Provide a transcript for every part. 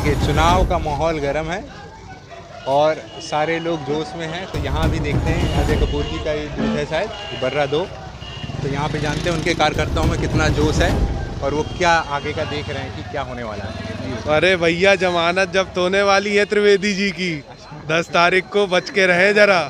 देखिए चुनाव का माहौल गर्म है और सारे लोग जोश में हैं। तो यहाँ भी देखते हैं अजय कपूर जी का ये बूथ है शायद बर्रा 2। तो यहाँ पे जानते हैं उनके कार्यकर्ताओं में कितना जोश है और वो क्या आगे का देख रहे हैं कि क्या होने वाला है। अरे भैया जमानत जब्त होने वाली है त्रिवेदी जी की 10 तारीख को, बच के रहे जरा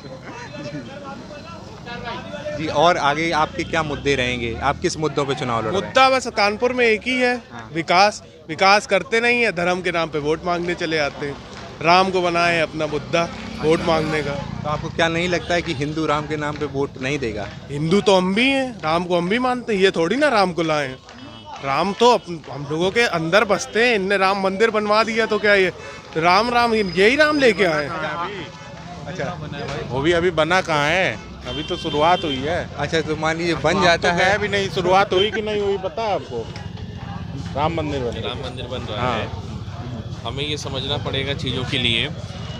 जी। और आगे आपके क्या मुद्दे रहेंगे, आप किस मुद्दों पे चुनाव लड़ रहे हैं? मुद्दा बस कानपुर में एक ही है, विकास। विकास करते नहीं है, धर्म के नाम पे वोट मांगने चले आते हैं। राम को बनाए अपना मुद्दा वोट मांगने का। तो आपको क्या नहीं लगता है कि हिंदू राम के नाम पे वोट नहीं देगा? हिंदू तो हम भी हैं, राम को हम भी मानते हैं, ये थोड़ी ना राम को लाए। राम तो हम लोगों के अंदर बसते हैं। इनने राम मंदिर बनवा दिया तो क्या ये राम राम यही राम लेके आए? अच्छा, वो भी अभी बना कहाँ है, अभी तो शुरुआत हुई है। अच्छा तो मान लीजिए बन जाता है भी नहीं, शुरुआत हुई कि नहीं हुई पता है आपको? राम मंदिर बन रहा है। हमें ये समझना पड़ेगा चीज़ों के लिए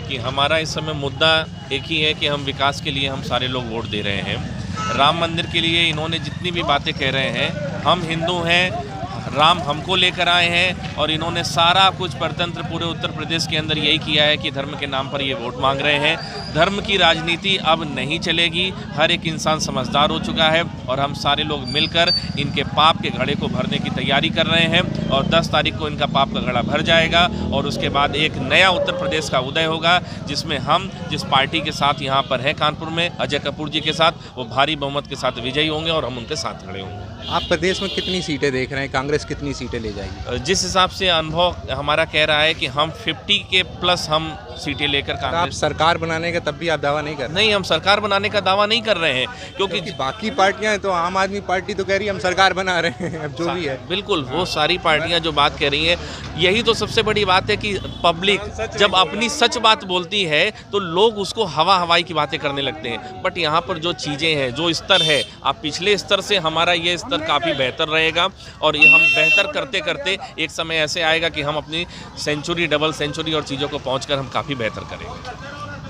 कि हमारा इस समय मुद्दा एक ही है कि हम विकास के लिए हम सारे लोग वोट दे रहे हैं। राम मंदिर के लिए इन्होंने जितनी भी बातें कह रहे हैं, हम हिंदू हैं, राम हमको लेकर आए हैं और इन्होंने सारा कुछ परतंत्र पूरे उत्तर प्रदेश के अंदर यही किया है कि धर्म के नाम पर ये वोट मांग रहे हैं। धर्म की राजनीति अब नहीं चलेगी। हर एक इंसान समझदार हो चुका है और हम सारे लोग मिलकर इनके पाप के घड़े को भरने की तैयारी कर रहे हैं और 10 तारीख को इनका पाप का घड़ा भर जाएगा और उसके बाद एक नया उत्तर प्रदेश का उदय होगा, जिसमें हम जिस पार्टी के साथ यहाँ पर हैं कानपुर में अजय कपूर जी के साथ, वो भारी बहुमत के साथ विजयी होंगे और हम उनके साथ खड़े होंगे। आप प्रदेश में कितनी सीटें देख रहे हैं, कांग्रेस कितनी सीटें ले जाएगी? जिस हिसाब से अनुभव हमारा कह रहा है कि हम 50 के प्लस हम सीटें लेकर आप कांग्रेस। सरकार बनाने का तब भी आप दावा नहीं कर रहे? नहीं, हम सरकार बनाने का दावा नहीं कर रहे हैं क्योंकि बाकी पार्टियां हैं, तो आम आदमी पार्टी तो कह रही है हम सरकार बना रहे हैं, अब जो भी है। बिल्कुल, वो सारी पार्टियां जो बात कह रही हैं, यही तो सबसे बड़ी बात है कि पब्लिक जब अपनी सच बात बोलती है तो लोग उसको हवा हवाई की बातें करने लगते हैं। बट यहाँ पर जो चीज़ें हैं, जो स्तर है, आप पिछले स्तर से हमारा ये स्तर काफ़ी बेहतर रहेगा और ये हम बेहतर करते करते एक समय ऐसे आएगा कि हम अपनी सेंचुरी, डबल सेंचुरी और चीज़ों को पहुँचकर हम काफ़ी बेहतर करेंगे।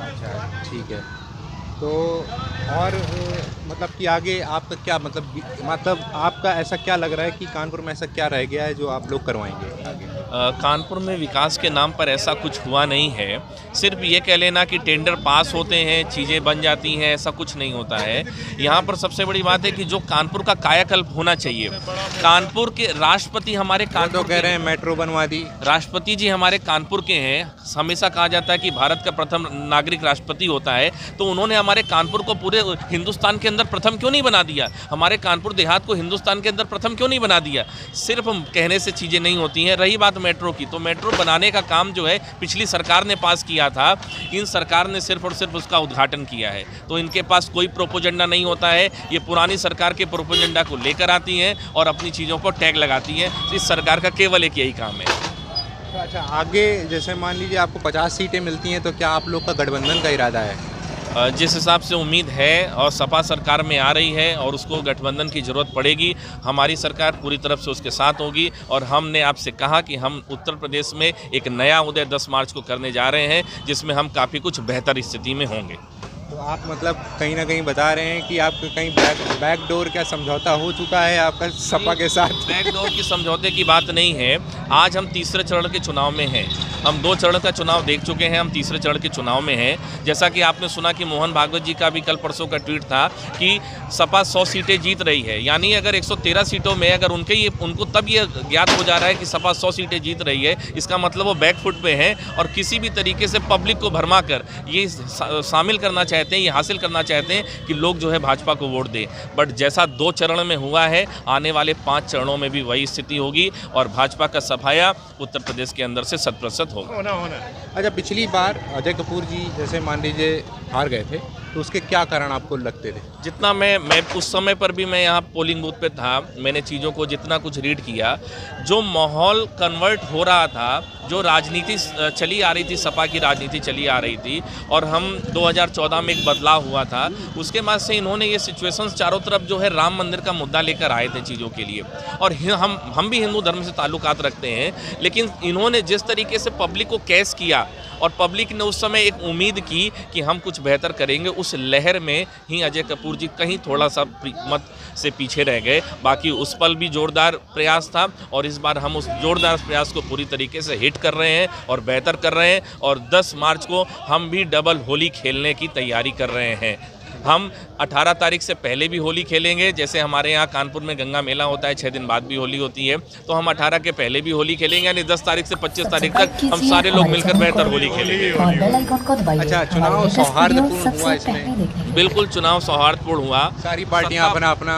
अच्छा ठीक है। तो और मतलब कि आगे आपका क्या मतलब आपका ऐसा क्या लग रहा है कि कानपुर में ऐसा क्या रह गया है जो आप लोग करवाएंगे आगे? कानपुर में विकास के नाम पर ऐसा कुछ हुआ नहीं है। सिर्फ ये कह लेना कि टेंडर पास होते हैं, चीज़ें बन जाती हैं, ऐसा कुछ नहीं होता है। यहाँ पर सबसे बड़ी बात है कि जो कानपुर का कायाकल्प होना चाहिए। कानपुर के राष्ट्रपति हमारे कानपुर तो कह रहे हैं मेट्रो बनवा दी, राष्ट्रपति जी हमारे कानपुर के हैं। हमेशा कहा जाता है कि भारत का प्रथम नागरिक राष्ट्रपति होता है, तो उन्होंने हमारे कानपुर को पूरे हिंदुस्तान के अंदर प्रथम क्यों नहीं बना दिया? हमारे कानपुर देहात को हिंदुस्तान के अंदर प्रथम क्यों नहीं बना दिया? सिर्फ कहने से चीज़ें नहीं होती हैं। रही बात मेट्रो की, तो मेट्रो बनाने का काम जो है पिछली सरकार ने पास किया था, इन सरकार ने सिर्फ और सिर्फ उसका उद्घाटन किया है। तो इनके पास कोई प्रोपोजेंडा नहीं होता है। ये पुरानी सरकार के प्रोपोजेंडा को लेकर आती हैं और अपनी चीज़ों पर टैग लगाती हैं। इस सरकार का केवल एक यही काम है। अच्छा आगे जैसे मान लीजिए आपको 50 सीटें मिलती हैं, तो क्या आप लोग का गठबंधन का इरादा है? जिस हिसाब से उम्मीद है और सपा सरकार में आ रही है और उसको गठबंधन की ज़रूरत पड़ेगी, हमारी सरकार पूरी तरफ से उसके साथ होगी। और हमने आपसे कहा कि हम उत्तर प्रदेश में एक नया उदय 10 मार्च को करने जा रहे हैं, जिसमें हम काफ़ी कुछ बेहतर स्थिति में होंगे। तो आप मतलब कहीं ना कहीं बता रहे हैं कि आपको कहीं बैकडोर का समझौता हो चुका है आपका सपा के साथ? बैकडोर की समझौते की बात नहीं है। आज हम तीसरे चरण के चुनाव में हैं। हम 2 चरण का चुनाव देख चुके हैं, हम तीसरे चरण के चुनाव में हैं। जैसा कि आपने सुना कि मोहन भागवत जी का भी कल परसों का ट्वीट था कि सपा 100 सीटें जीत रही है। यानी अगर 113 सीटों में अगर उनको तब ये ज्ञात हो जा रहा है कि सपा 100 सीटें जीत रही है, इसका मतलब वो बैकफुट पे हैं और किसी भी तरीके से पब्लिक को भरमा कर ये शामिल करना चाहते हैं, ये हासिल करना चाहते हैं कि लोग जो है भाजपा को वोट दें। बट जैसा 2 चरण में हुआ है, आने वाले 5 चरणों में भी वही स्थिति होगी और भाजपा का सफाया उत्तर प्रदेश के अंदर से 100% होगा। अच्छा पिछली बार अजय कपूर जी जैसे मान लीजिए हार गए थे, तो उसके क्या कारण आपको लगते थे? जितना मैं उस समय पर भी मैं यहाँ पोलिंग बूथ पे था, मैंने चीज़ों को जितना कुछ रीड किया, जो माहौल कन्वर्ट हो रहा था, जो राजनीति चली आ रही थी, सपा की राजनीति चली आ रही थी और हम 2014 में एक बदलाव हुआ था, उसके बाद से इन्होंने ये सिचुएशंस चारों तरफ जो है राम मंदिर का मुद्दा लेकर आए थे चीज़ों के लिए। और हम भी हिंदू धर्म से ताल्लुकात रखते हैं, लेकिन इन्होंने जिस तरीके से पब्लिक को कैश किया और पब्लिक ने उस समय एक उम्मीद की कि हम कुछ बेहतर करेंगे, उस लहर में ही अजय कपूर जी कहीं थोड़ा सा मत से पीछे रह गए। बाकी उस पल भी जोरदार प्रयास था और इस बार हम उस जोरदार प्रयास को पूरी तरीके से हिट कर रहे हैं और बेहतर कर रहे हैं। और 10 मार्च को हम भी डबल होली खेलने की तैयारी कर रहे हैं। हम 18 तारीख से पहले भी होली खेलेंगे, जैसे हमारे यहाँ कानपुर में गंगा मेला होता है, 6 दिन बाद भी होली होती है, तो हम 18 के पहले भी होली खेलेंगे, यानी 10 तारीख से 25 तारीख तक हम सारे लोग मिलकर बेहतर होली खेलेंगे। अच्छा, चुनाव सौहार्दपूर्ण हुआ इसमें? बिल्कुल, चुनाव सौहार्दपूर्ण हुआ। सारी पार्टियां अपना अपना